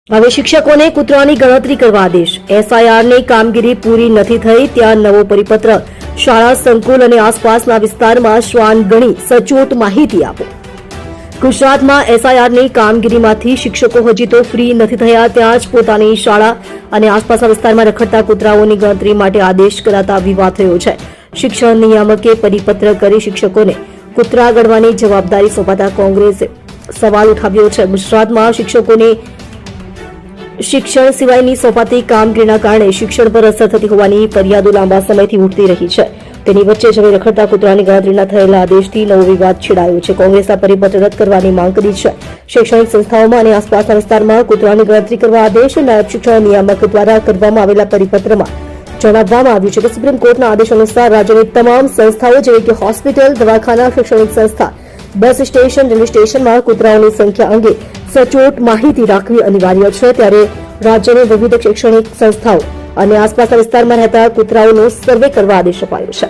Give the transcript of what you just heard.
હવે શિક્ષકોને કૂતરાની ગણતરી કરવા આદેશ. એસઆઈઆરની કામગીરી પૂરી નથી થઈ ત્યાં નવો પરિપત્ર. શાળા સંકુલ અને આસપાસના વિસ્તારમાં શ્વાન ગણી સચોટ માહિતી આપો. ગુજરાતમાં એસઆઈઆરની કામગીરીમાંથી શિક્ષકો હજી તો ફ્રી નથી થયા ત્યાં જ પોતાની શાળા અને આસપાસના વિસ્તારમાં રખડતા કૂતરાઓની ગણતરી માટે આદેશ કરાતા વિવાદ થયો છે. શિક્ષણ નિયામકે પરિપત્ર કરી શિક્ષકોને કૂતરા ગણવાની જવાબદારી સોંપાતા કોંગ્રેસે સવાલ ઉઠાવ્યો છે. ગુજરાતમાં શિક્ષકોને શિક્ષણ સિવાયની સોંપાતી કામગીરીના કારણે શિક્ષણ પર અસર થતી હોવાની ફરિયાદો લાંબા સમયથી ઉઠતી રહી છે. તેની વચ્ચે જ હવે રખડતા કૂતરાની ગણતરીના થયેલા આદેશથી નવો વિવાદ છેડાયો છે. કોંગ્રેસે આ પરિપત્ર રદ કરવાની માંગ કરી છે. શૈક્ષણિક સંસ્થાઓમાં અને આસપાસના વિસ્તારમાં કૂતરાની ગણતરી કરવા આદેશ. નાયબ શિક્ષણ નિયામક દ્વારા કરવામાં આવેલા પરિપત્રમાં જણાવવામાં આવ્યું છે કે સુપ્રીમ કોર્ટના આદેશ અનુસાર રાજ્યની તમામ સંસ્થાઓ જેવી કે હોસ્પિટલ, દવાખાના, શૈક્ષણિક સંસ્થા, બસ સ્ટેશન, રેલવે સ્ટેશનમાં કૂતરાઓની સંખ્યા અંગે સચોટ માહિતી રાખવી અનિવાર્ય છે. ત્યારે રાજ્યની વિવિધ શૈક્ષણિક સંસ્થાઓ અને આસપાસના વિસ્તારમાં રહેતા કૂતરાઓનો સર્વે કરવા આદેશ અપાયો છે.